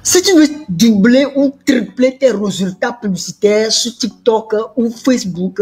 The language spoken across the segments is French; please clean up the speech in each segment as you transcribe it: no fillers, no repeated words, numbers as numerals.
Si tu veux doubler ou tripler tes résultats publicitaires sur TikTok ou Facebook,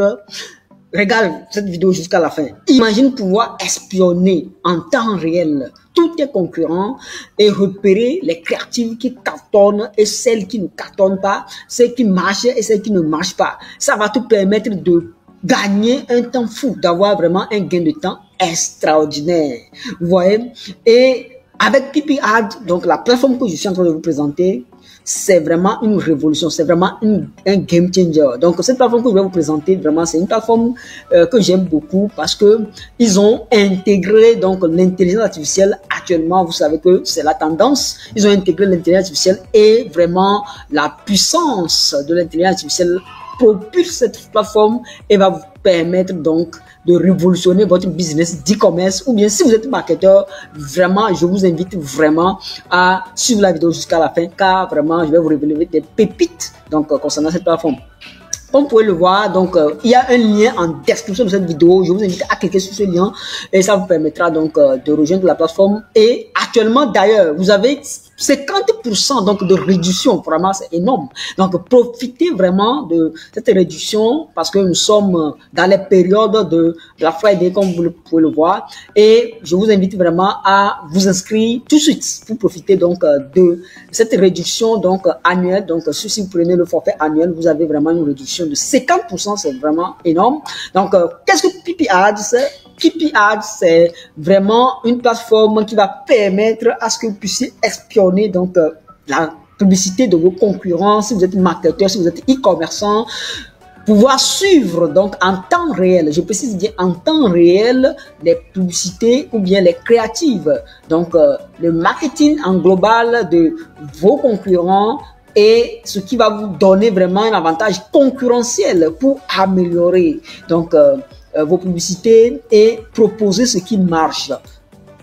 regarde cette vidéo jusqu'à la fin. Imagine pouvoir espionner en temps réel tous tes concurrents et repérer les créatives qui cartonnent et celles qui ne cartonnent pas, celles qui marchent et celles qui ne marchent pas. Ça va te permettre de gagner un temps fou, d'avoir vraiment un gain de temps extraordinaire. Vous voyez? Et avec Pipi Ads, donc la plateforme que je suis en train de vous présenter, c'est vraiment une révolution, c'est vraiment un game changer. Donc cette plateforme que je vais vous présenter, vraiment c'est une plateforme que j'aime beaucoup parce que ils ont intégré donc l'intelligence artificielle. Actuellement, vous savez que c'est la tendance. Ils ont intégré l'intelligence artificielle et vraiment la puissance de l'intelligence artificielle propulse cette plateforme et va vous permettre donc de révolutionner votre business d'e-commerce. Ou bien si vous êtes marketeur, vraiment je vous invite vraiment à suivre la vidéo jusqu'à la fin, car vraiment je vais vous révéler des pépites donc concernant cette plateforme. Comme vous pouvez le voir, donc il y a un lien en description de cette vidéo. Je vous invite à cliquer sur ce lien et ça vous permettra donc de rejoindre la plateforme. Et actuellement d'ailleurs, vous avez 50% donc de réduction. Vraiment, c'est énorme. Donc profitez vraiment de cette réduction parce que nous sommes dans les périodes de la Friday, comme vous pouvez le voir. Et je vous invite vraiment à vous inscrire tout de suite pour profiter donc de cette réduction donc annuelle. Donc si vous prenez le forfait annuel, vous avez vraiment une réduction de 50%, c'est vraiment énorme. Donc, qu'est-ce que Pipi Ads? Pipi Ads, c'est vraiment une plateforme qui va permettre à ce que vous puissiez espionner donc la publicité de vos concurrents. Si vous êtes marketeur, si vous êtes e-commerçant, pouvoir suivre donc en temps réel, je précise bien en temps réel, les publicités ou bien les créatives. Donc, le marketing en global de vos concurrents et ce qui va vous donner vraiment un avantage concurrentiel pour améliorer donc vos publicités et proposer ce qui marche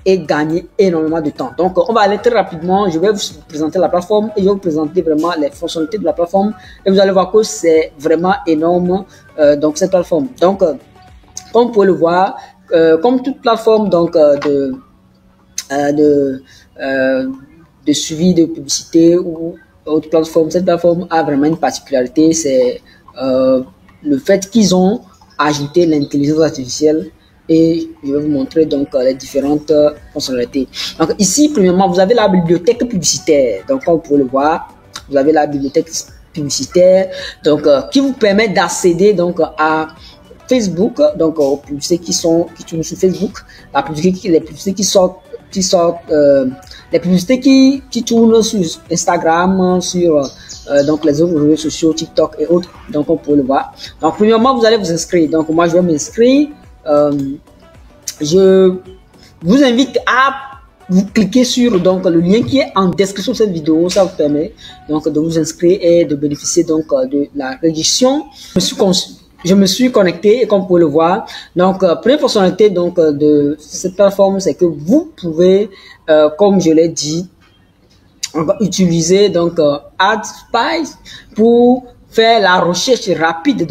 et gagner énormément de temps. Donc on va aller très rapidement, je vais vous présenter la plateforme et je vais vous présenter vraiment les fonctionnalités de la plateforme et vous allez voir que c'est vraiment énorme donc cette plateforme. Donc comme vous pouvez le voir, comme toute plateforme donc de suivi de publicité ou autre plateforme, cette plateforme a vraiment une particularité, c'est le fait qu'ils ont ajouté l'intelligence artificielle et je vais vous montrer donc les différentes fonctionnalités. Donc ici, premièrement, vous avez la bibliothèque publicitaire. Donc comme vous pouvez le voir, vous avez la bibliothèque publicitaire donc qui vous permet d'accéder donc à Facebook, donc aux publicités qui tournent sur Facebook, les publicités les publicités qui tournent sur Instagram, sur donc les autres réseaux sociaux, TikTok et autres. Donc on peut le voir. Donc premièrement, vous allez vous inscrire. Donc moi je vais m'inscrire. Je vous invite à vous cliquer sur donc le lien qui est en description de cette vidéo. Ça vous permet donc de vous inscrire et de bénéficier donc de la réduction. Je me suis connecté et comme vous pouvez le voir, donc première fonctionnalité donc de cette plateforme, c'est que vous pouvez, comme je l'ai dit, utiliser donc AdSpy pour faire la recherche rapide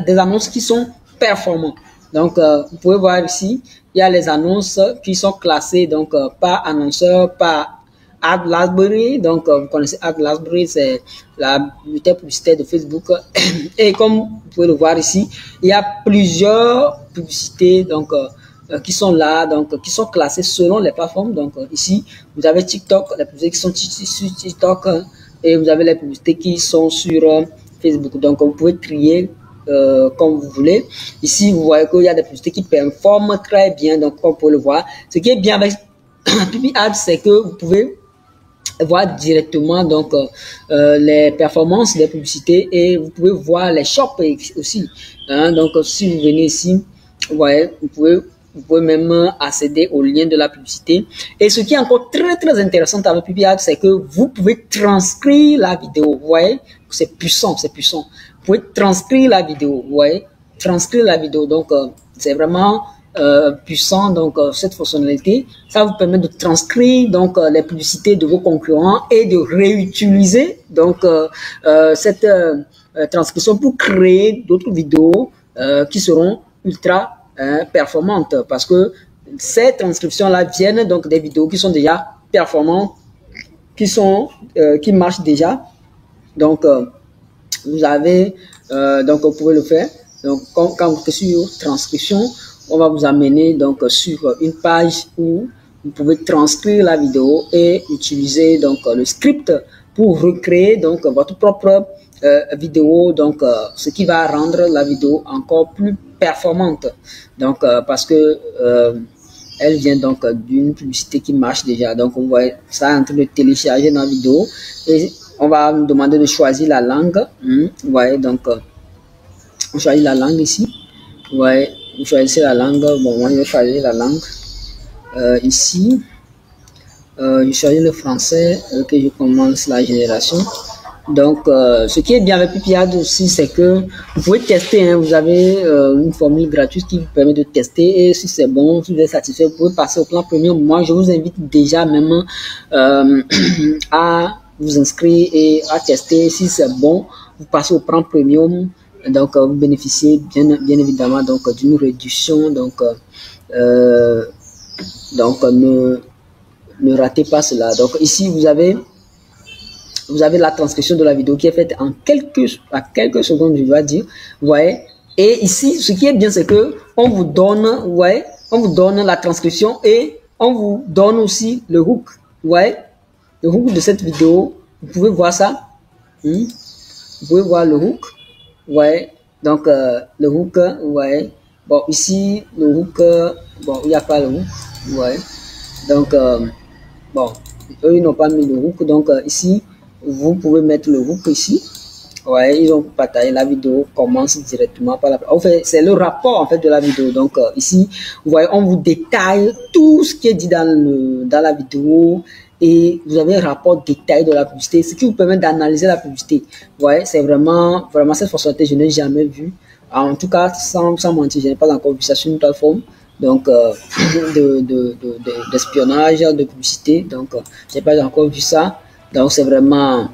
des annonces qui sont performantes. Donc vous pouvez voir ici, il y a les annonces qui sont classées donc par annonceur, par AdLasbury. Donc vous connaissez AdLasbury, c'est la bibliothèque publicitaire de Facebook. Et comme vous pouvez le voir ici, il y a plusieurs publicités donc qui sont là, donc qui sont classées selon les plateformes. Donc ici vous avez TikTok, les publicités qui sont sur TikTok et vous avez les publicités qui sont sur Facebook. Donc vous pouvez trier comme vous voulez. Ici vous voyez qu'il y a des publicités qui performent très bien. Donc comme vous pouvez le voir, ce qui est bien avec Pipi Ads, c'est que vous pouvez voir directement donc les performances des publicités et vous pouvez voir les shops aussi. Donc si vous venez ici, vous voyez, vous pouvez même accéder au lien de la publicité. Et ce qui est encore très intéressant avec Pipi Ads, c'est que vous pouvez transcrire la vidéo. Vous voyez, c'est puissant, c'est puissant. Vous pouvez transcrire la vidéo. Vous voyez, transcrire la vidéo. Donc c'est vraiment puissant. Donc cette fonctionnalité, ça vous permet de transcrire donc les publicités de vos concurrents et de réutiliser donc cette transcription pour créer d'autres vidéos qui seront ultra performantes, parce que ces transcriptions là viennent donc des vidéos qui sont déjà performantes qui marchent déjà. Donc, vous avez, donc vous pouvez le faire. Donc, quand vous êtes sur transcription, on va vous amener donc sur une page où vous pouvez transcrire la vidéo et utiliser donc le script pour recréer donc votre propre vidéo, donc ce qui va rendre la vidéo encore plus performante. Donc, parce que elle vient donc d'une publicité qui marche déjà. Donc, vous voyez ça en train de télécharger dans la vidéo et on va nous demander de choisir la langue. Vous voyez, donc, on choisit la langue ici. Vous voyez, vous choisissez la langue. Bon, moi, je vais choisir la langue. Ici, je choisis le français. Ok, je commence la génération. Donc, ce qui est bien avec Pipillad aussi, c'est que vous pouvez tester. Hein, vous avez une formule gratuite qui vous permet de tester. Et si c'est bon, si vous êtes satisfait, vous pouvez passer au plan premium. Moi, je vous invite déjà même à vous inscrire et à tester. Si c'est bon, vous passez au plan premium. Donc, vous bénéficiez bien évidemment donc d'une réduction. Donc, ne ratez pas cela. Donc, ici, vous avez la transcription de la vidéo qui est faite en quelques secondes, je dois dire. Vous voyez. Et ici, ce qui est bien, c'est que on vous donne, vous voyez, on vous donne la transcription et on vous donne aussi le hook. Vous voyez, le hook de cette vidéo. Vous pouvez voir ça. Vous pouvez voir le hook. Vous voyez. Donc, le hook, vous voyez. Bon, ici, le hook, bon, il n'y a pas le hook. Vous voyez. Donc, bon, eux, ils n'ont pas mis le hook. Donc, ici, vous pouvez mettre le hook ici. Ouais, ils ont partagé la vidéo, commence directement par la. En fait, c'est le rapport en fait de la vidéo. Donc ici, vous voyez, on vous détaille tout ce qui est dit dans la vidéo et vous avez un rapport détaillé de la publicité, ce qui vous permet d'analyser la publicité. Vous voyez, c'est vraiment cette fonctionnalité, je n'ai jamais vu. En tout cas, sans mentir, je n'ai pas encore vu ça sur une plateforme. Donc d'espionnage, de publicité. Donc, je n'ai pas encore vu ça. Donc, c'est vraiment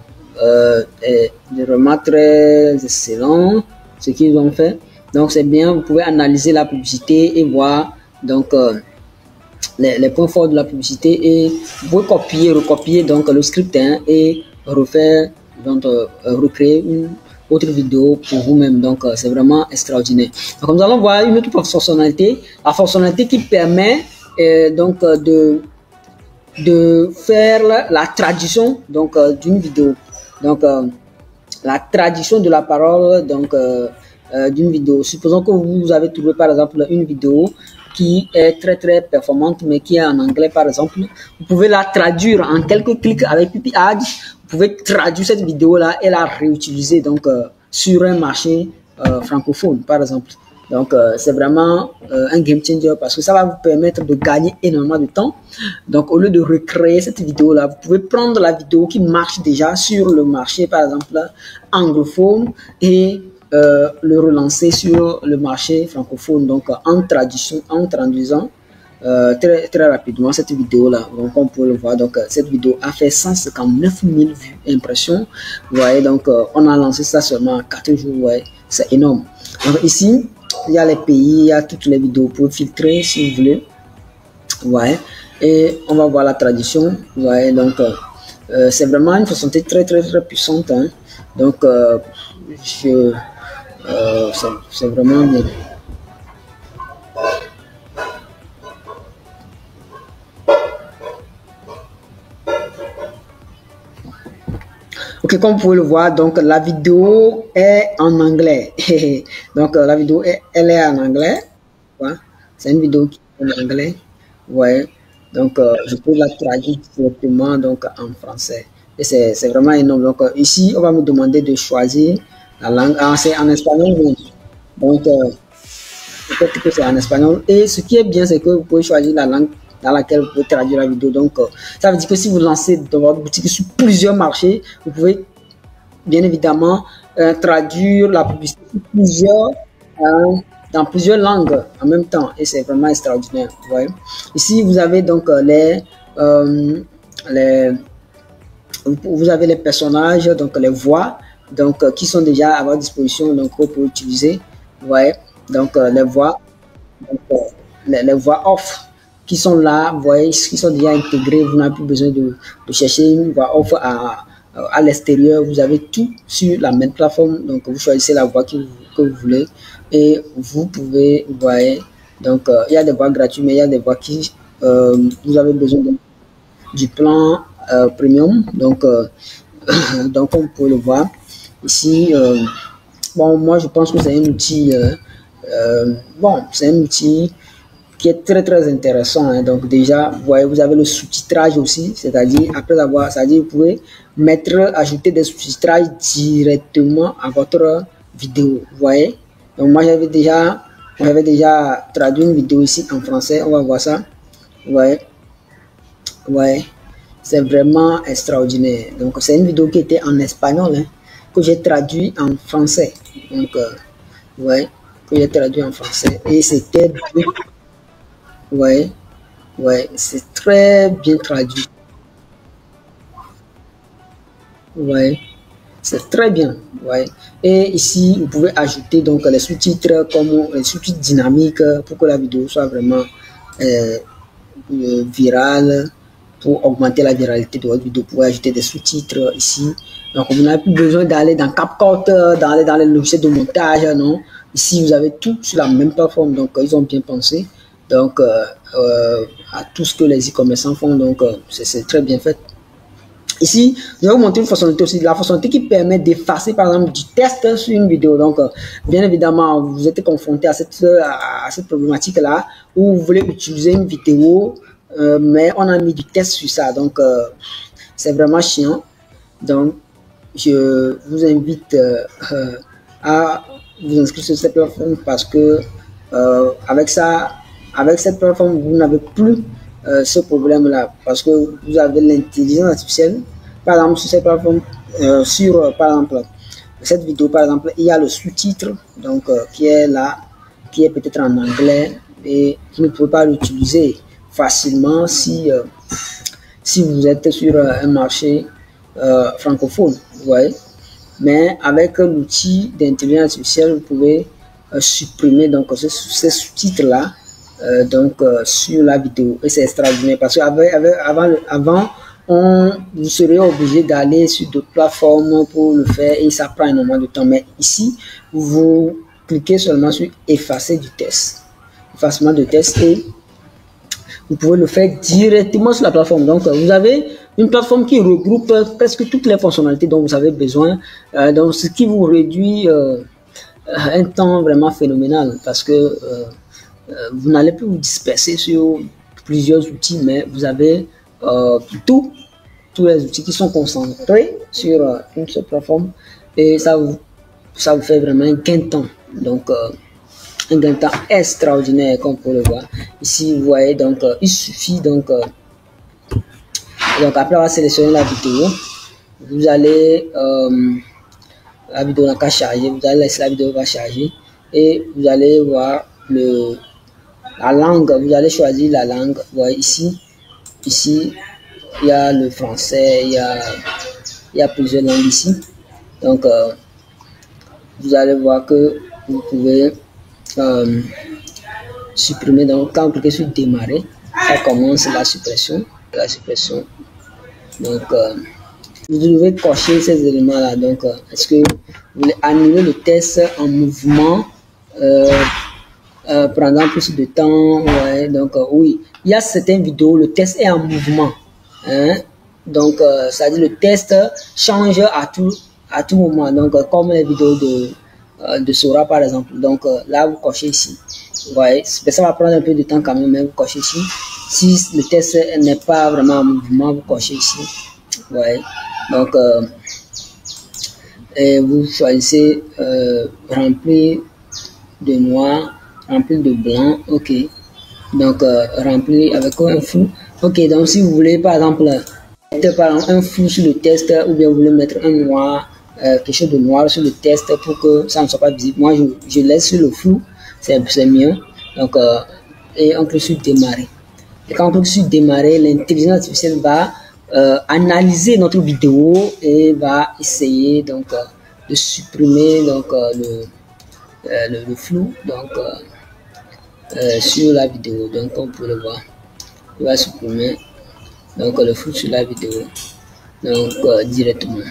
très excellent ce qu'ils ont fait. Donc, c'est bien. Vous pouvez analyser la publicité et voir donc les points forts de la publicité et vous pouvez recopier donc le script et refaire donc recréer une autre vidéo pour vous-même. Donc, c'est vraiment extraordinaire. Donc, nous allons voir une autre fonctionnalité, la fonctionnalité qui permet donc de faire la traduction donc d'une vidéo. Donc, la traduction de la parole donc d'une vidéo. Supposons que vous avez trouvé par exemple une vidéo qui est très performante mais qui est en anglais par exemple. Vous pouvez la traduire en quelques clics avec Pipillad. Vous pouvez traduire cette vidéo là et la réutiliser donc sur un marché francophone par exemple. Donc, c'est vraiment un game changer parce que ça va vous permettre de gagner énormément de temps. Donc, au lieu de recréer cette vidéo-là, vous pouvez prendre la vidéo qui marche déjà sur le marché, par exemple, anglophone et le relancer sur le marché francophone. Donc, en traduisant très rapidement cette vidéo-là. Donc, on peut le voir. Donc, cette vidéo a fait 159 000 vues, impressions. Vous voyez, donc, on a lancé ça seulement en 4 jours. Vous voyez, c'est énorme. Donc, ici, il y a les pays, il y a toutes les vidéos pour filtrer si vous voulez. Ouais. Et on va voir la traduction. Ouais. Donc, c'est vraiment une fonctionnalité très puissante. Hein. Donc, c'est vraiment bien. Ok, comme vous pouvez le voir, donc la vidéo est en anglais. Donc la vidéo elle est en anglais. Ouais. C'est une vidéo qui est en anglais. Ouais. Donc je peux la traduire directement donc en français. Et c'est vraiment énorme. Donc ici, on va me demander de choisir la langue. Ah, c'est en espagnol. Donc peut-être que c'est en espagnol. Et ce qui est bien, c'est que vous pouvez choisir la langue dans laquelle vous pouvez traduire la vidéo. Donc, ça veut dire que si vous lancez dans votre boutique sur plusieurs marchés, vous pouvez bien évidemment traduire la publicité sur dans plusieurs langues en même temps. Et c'est vraiment extraordinaire. Vous voyez. Ici, vous avez donc vous avez les personnages, donc les voix, donc qui sont déjà à votre disposition, donc vous pouvez utiliser. Vous voyez. Donc les voix, donc, les voix off. qui sont là, vous voyez, qui sont déjà intégrés. Vous n'avez plus besoin de chercher une voix off à l'extérieur. Vous avez tout sur la même plateforme. Donc, vous choisissez la voix que vous voulez et vous pouvez, vous voyez, donc il y a des voix gratuites, mais il y a des voix qui, vous avez besoin du plan premium. Donc, donc, on peut le voir ici. Bon, moi, je pense que c'est un outil, bon, c'est un outil qui est très très intéressant, hein. Donc déjà, vous voyez, vous avez le sous-titrage aussi, c'est-à-dire après avoir, c'est-à-dire vous pouvez ajouter des sous-titrages directement à votre vidéo, vous voyez. Donc moi j'avais déjà traduit une vidéo ici en français, on va voir ça, vous voyez, c'est vraiment extraordinaire. Donc c'est une vidéo qui était en espagnol, hein, que j'ai traduit en français, donc vous voyez, que j'ai traduit en français et c'était ouais, c'est très bien traduit. Ouais, c'est très bien. Ouais. Et ici, vous pouvez ajouter donc les sous-titres comme les sous-titres dynamiques pour que la vidéo soit vraiment virale, pour augmenter la viralité de votre vidéo. Vous pouvez ajouter des sous-titres ici. Donc, vous n'avez plus besoin d'aller dans CapCut, d'aller dans les logiciels de montage, non. Ici, vous avez tout sur la même plateforme. Donc, ils ont bien pensé. Donc, à tout ce que les e-commerçants font, donc c'est très bien fait. Ici, je vais vous montrer une fonctionnalité aussi, la fonctionnalité qui permet d'effacer par exemple du test sur une vidéo. Donc, bien évidemment, vous êtes confronté à cette problématique-là où vous voulez utiliser une vidéo, mais on a mis du test sur ça. Donc, c'est vraiment chiant. Donc, je vous invite à vous inscrire sur cette plateforme parce que avec cette plateforme, vous n'avez plus ce problème-là parce que vous avez l'intelligence artificielle. Par exemple, sur cette plateforme, par exemple, cette vidéo, par exemple, il y a le sous-titre, donc qui est là, qui est peut-être en anglais et qui ne peut pas l'utiliser facilement si vous êtes sur un marché francophone, vous voyez. Mais avec l'outil d'intelligence artificielle, vous pouvez supprimer donc ces sous-titres-là sur la vidéo et c'est extraordinaire parce qu'avant vous serez obligé d'aller sur d'autres plateformes pour le faire et ça prend énormément de temps, mais ici vous cliquez seulement sur effacer du test, effacement de test et vous pouvez le faire directement sur la plateforme. Donc vous avez une plateforme qui regroupe presque toutes les fonctionnalités dont vous avez besoin, donc ce qui vous réduit un temps vraiment phénoménal parce que vous n'allez plus vous disperser sur plusieurs outils, mais vous avez tous les outils qui sont concentrés sur une seule plateforme et ça vous fait vraiment un gain de temps. Donc, un gain de temps extraordinaire, comme vous pouvez le voir. Ici, vous voyez, donc, il suffit, donc après avoir sélectionné la vidéo, vous allez, la vidéo n'a qu'à charger, vous allez laisser la vidéo va charger et vous allez voir la langue, vous allez choisir la langue. Vous voyez ici, il y a le français, il y a plusieurs langues ici. Donc, vous allez voir que vous pouvez supprimer. Donc, quand vous cliquez sur démarrer, ça commence la suppression. Donc, vous devez cocher ces éléments-là. Donc, est-ce que vous voulez annuler le test en mouvement pendant plus de temps? Ouais, donc, oui, il y a certaines vidéos, le test est en mouvement. Hein? Donc, ça dit le test change à tout moment. Donc, comme les vidéos de Sora, par exemple. Donc, là, vous cochez ici. Vous voyez, ça va prendre un peu de temps quand même, mais vous cochez ici. Si le test n'est pas vraiment en mouvement, vous cochez ici. Vous voyez. Donc, et vous choisissez remplir de noir, remplir de blanc. OK. Donc, remplir avec un flou. OK. Donc, si vous voulez, par exemple, mettre un flou sur le test ou bien vous voulez mettre un noir, quelque chose de noir sur le test pour que ça ne soit pas visible. Moi, je laisse sur le flou. C'est mieux. Donc, et on clique sur démarrer. Et quand on clique sur démarrer, l'intelligence artificielle va analyser notre vidéo et va essayer donc de supprimer donc le flou donc sur la vidéo. Donc, on peut le voir. il va supprimer donc le flou sur la vidéo donc directement.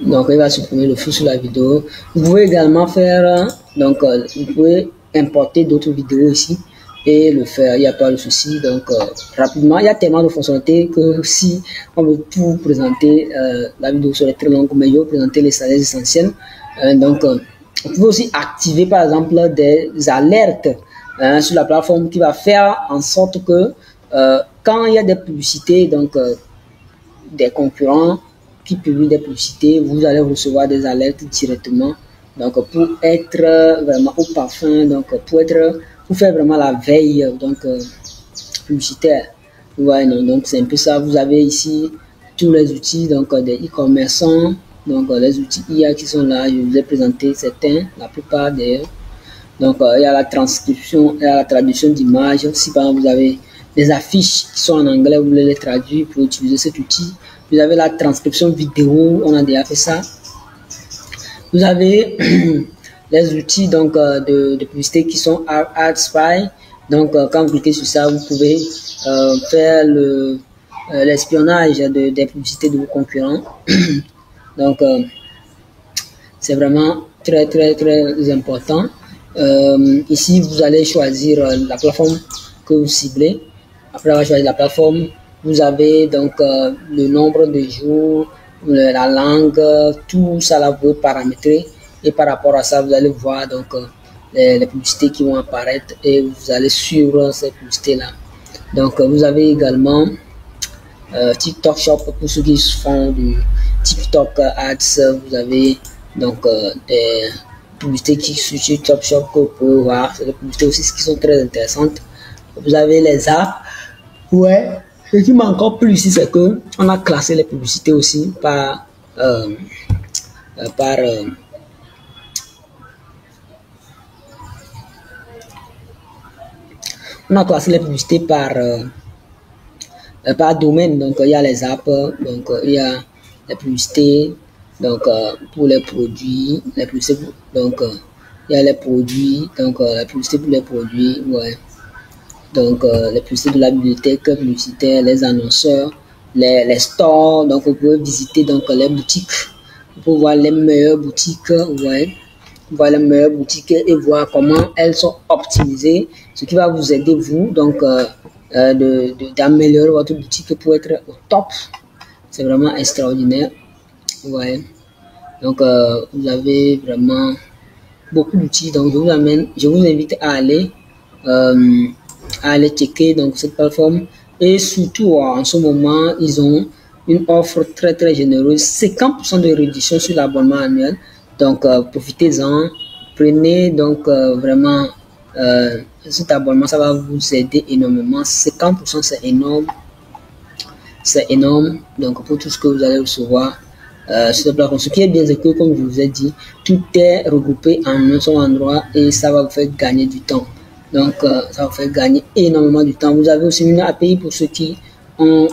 Donc il va supprimer le flou sur la vidéo. Vous pouvez également faire donc vous pouvez importer d'autres vidéos ici et le faire, il n'y a pas de souci. Donc rapidement, il y a tellement de fonctionnalités que si on veut tout présenter, la vidéo serait très longue, mais je vais vous présenter les salaires essentiels. Donc vous pouvez aussi activer par exemple des alertes sur la plateforme qui va faire en sorte que quand il y a des publicités, donc des concurrents qui publient des publicités, vous allez recevoir des alertes directement. Donc pour être vraiment au parfum, donc pour faire vraiment la veille donc publicitaire. Ouais, non, donc c'est un peu ça. Vous avez ici tous les outils donc des e-commerçants, donc les outils IA qui sont là. Je vous ai présenté certains, la plupart d'ailleurs. Donc il y a la transcription, il y a la traduction d'images. Si par exemple vous avez des affiches qui sont en anglais, vous voulez les traduire pour utiliser cet outil. Vous avez la transcription vidéo, on a déjà fait ça. Vous avez les outils donc de publicité qui sont AdSpy. Donc quand vous cliquez sur ça, vous pouvez faire l'espionnage des publicités de vos concurrents. Donc c'est vraiment très important. Ici vous allez choisir la plateforme que vous ciblez. Après avoir choisi la plateforme, vous avez donc le nombre de jours, la langue, tout ça là vous pouvez paramétrer, et par rapport à ça vous allez voir donc les publicités qui vont apparaître et vous allez suivre ces publicités là. Donc vous avez également TikTok Shop pour ceux qui font du TikTok Ads. Vous avez donc des publicités qui sont sur TikTok Shop que vous pouvez voir. C'est des publicités aussi qui sont très intéressantes. Vous avez les apps. Ouais. Ce qui m'a encore plu ici, c'est que on a classé les publicités aussi par on a classé les publicités par domaine. Donc il y a les apps, donc il y a les publicités donc pour les produits, les publicités donc il y a les produits, donc la publicité pour les produits, ouais. Donc les publicités de la bibliothèque publicitaire, les annonceurs, les stores. Donc vous pouvez visiter donc les boutiques, vous pouvez voir les meilleures boutiques, ouais, voir les meilleures boutiques et voir comment elles sont optimisées, ce qui va vous aider vous donc d'améliorer votre boutique pour être au top. C'est vraiment extraordinaire, ouais. Donc vous avez vraiment beaucoup d'outils. Donc je vous invite à aller checker donc cette plateforme, et surtout en ce moment ils ont une offre très généreuse, 50% de réduction sur l'abonnement annuel. Donc profitez-en, prenez donc vraiment cet abonnement, ça va vous aider énormément. 50% c'est énorme donc pour tout ce que vous allez recevoir sur cette plateforme. Ce qui est bien, c'est que comme je vous ai dit, tout est regroupé en un seul endroit et ça va vous faire gagner du temps. Donc ça va faire gagner énormément du temps. Vous avez aussi une API pour ceux qui ont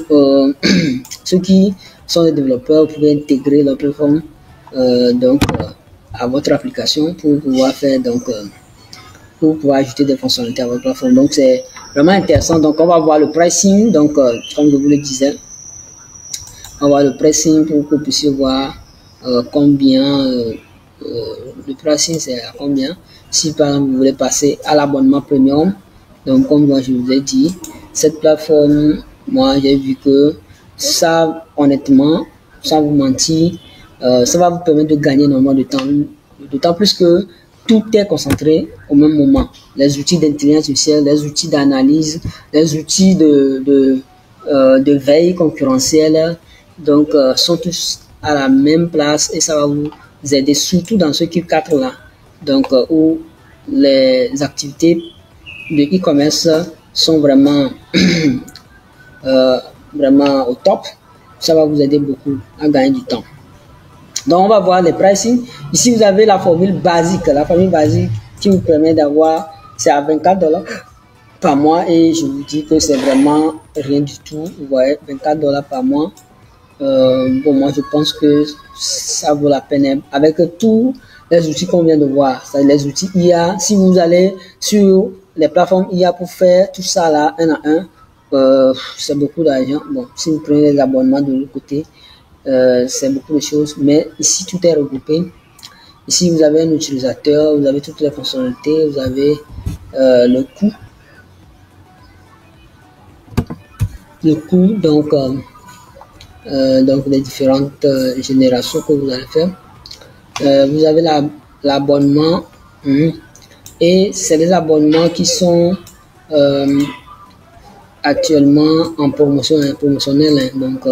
ceux qui sont des développeurs. Vous pouvez intégrer leur plateforme à votre application pour pouvoir faire donc pour pouvoir ajouter des fonctionnalités à votre plateforme. Donc c'est vraiment intéressant. Donc on va voir le pricing. Donc comme je vous le disais, on va voir le pricing pour que vous puissiez voir combien le pricing c'est à combien. Si par exemple vous voulez passer à l'abonnement premium, donc comme moi je vous ai dit, cette plateforme, moi j'ai vu que ça, honnêtement, sans vous mentir, ça va vous permettre de gagner énormément de temps, d'autant plus que tout est concentré au même moment. Les outils d'intelligence artificielle, les outils d'analyse, les outils de veille concurrentielle, donc sont tous à la même place, et ça va vous aider surtout dans ce qui cadre là. Donc où les activités de e-commerce sont vraiment vraiment au top, ça va vous aider beaucoup à gagner du temps. Donc on va voir les pricing. Ici vous avez la formule basique qui vous permet d'avoir, c'est à $24 par mois, et je vous dis que c'est vraiment rien du tout. Vous voyez, $24 par mois. Bon, moi je pense que ça vaut la peine avec tout les outils qu'on vient de voir, c'est les outils IA. Si vous allez sur les plateformes IA pour faire tout ça là, un à un, c'est beaucoup d'argent. Bon, si vous prenez les abonnements de l'autre côté, c'est beaucoup de choses. Mais ici, tout est regroupé. Ici, vous avez un utilisateur, vous avez toutes les fonctionnalités, vous avez le coût. Donc les différentes générations que vous allez faire. Vous avez l'abonnement et c'est des abonnements qui sont actuellement en promotion, promotionnelle. Donc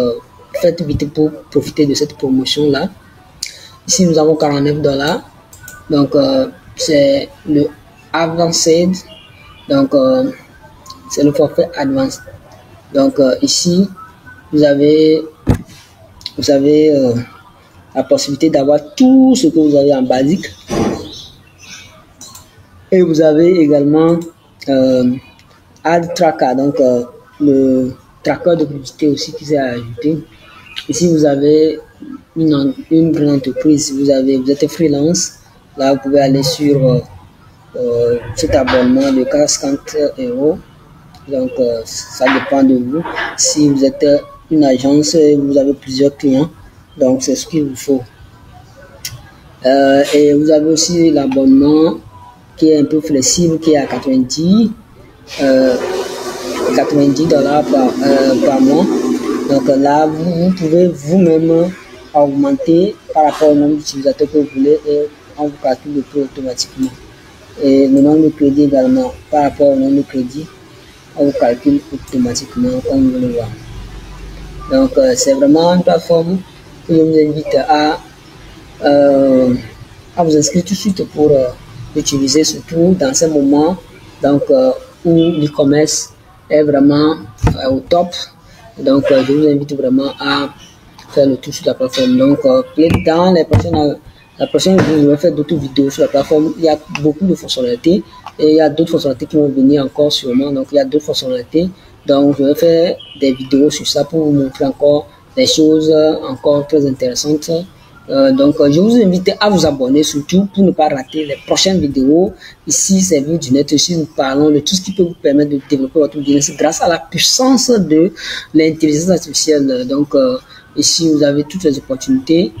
faites vite pour profiter de cette promotion là. Ici nous avons $49. Donc c'est le Advanced. Donc c'est le forfait Advanced. Donc ici vous avez la possibilité d'avoir tout ce que vous avez en basique. Et vous avez également Ad Tracker, donc le tracker de publicité aussi qui s'est ajouté. Ici, vous avez une grande entreprise, vous êtes freelance. Là, vous pouvez aller sur cet abonnement de 50 €. Donc, ça dépend de vous. Si vous êtes une agence et vous avez plusieurs clients, donc c'est ce qu'il vous faut. Et vous avez aussi l'abonnement qui est un peu flexible, qui est à 90 $ par mois. Donc là, vous pouvez vous-même augmenter par rapport au nombre d'utilisateurs que vous voulez et on vous calcule le prix automatiquement. Et le nombre de crédits également, par rapport au nombre de crédits, on vous calcule automatiquement comme vous le voyez. Donc c'est vraiment une plateforme que je vous invite à vous inscrire tout de suite pour l'utiliser, surtout dans ces moments donc, où l'e-commerce est vraiment au top. Donc je vous invite vraiment à faire le tour sur la plateforme. Donc dans la prochaine vidéo, je vais faire d'autres vidéos sur la plateforme. Il y a beaucoup de fonctionnalités et il y a d'autres fonctionnalités qui vont venir encore sûrement. Donc il y a d'autres fonctionnalités. Donc je vais faire des vidéos sur ça pour vous montrer encore des choses encore très intéressantes. Donc je vous invite à vous abonner surtout pour ne pas rater les prochaines vidéos. Ici c'est Vue du Net. Ici nous parlons de tout ce qui peut vous permettre de développer votre business grâce à la puissance de l'intelligence artificielle. Donc ici vous avez toutes les opportunités.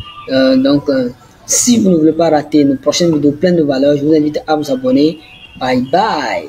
Si vous ne voulez pas rater nos prochaines vidéos pleines de valeur, je vous invite à vous abonner. Bye bye.